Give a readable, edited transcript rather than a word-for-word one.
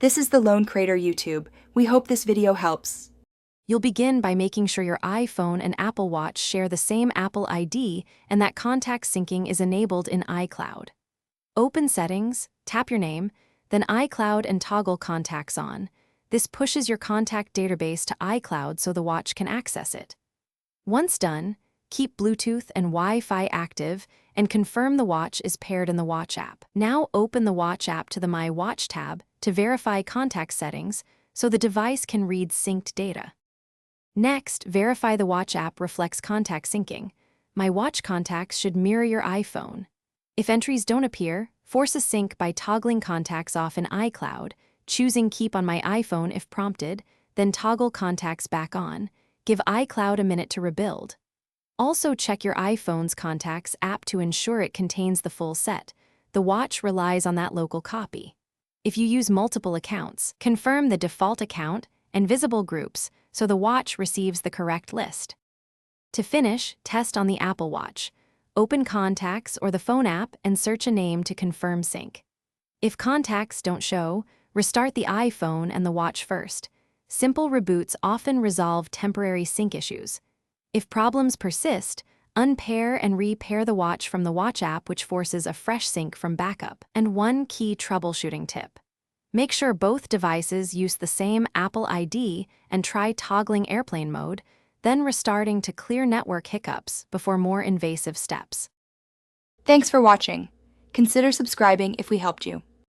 This is the Lone Crater YouTube. We hope this video helps. You'll begin by making sure your iPhone and Apple Watch share the same Apple ID and that contact syncing is enabled in iCloud. Open Settings, tap your name, then iCloud and toggle Contacts on. This pushes your contact database to iCloud so the watch can access it. Once done, keep Bluetooth and Wi-Fi active and confirm the watch is paired in the Watch app. Now open the Watch app to the My Watch tab to verify contact settings so the device can read synced data. Next, verify the Watch app reflects contact syncing. My Watch contacts should mirror your iPhone. If entries don't appear, force a sync by toggling contacts off in iCloud, choosing Keep on My iPhone if prompted, then toggle contacts back on. Give iCloud a minute to rebuild. Also check your iPhone's Contacts app to ensure it contains the full set. The watch relies on that local copy. If you use multiple accounts, confirm the default account and visible groups so the watch receives the correct list. To finish, test on the Apple Watch. Open Contacts or the phone app and search a name to confirm sync. If contacts don't show, restart the iPhone and the watch first. Simple reboots often resolve temporary sync issues. If problems persist, unpair and repair the watch from the Watch app, which forces a fresh sync from backup. And one key troubleshooting tip. Make sure both devices use the same Apple ID and try toggling airplane mode, then restarting to clear network hiccups before more invasive steps. Thanks for watching. Consider subscribing if we helped you.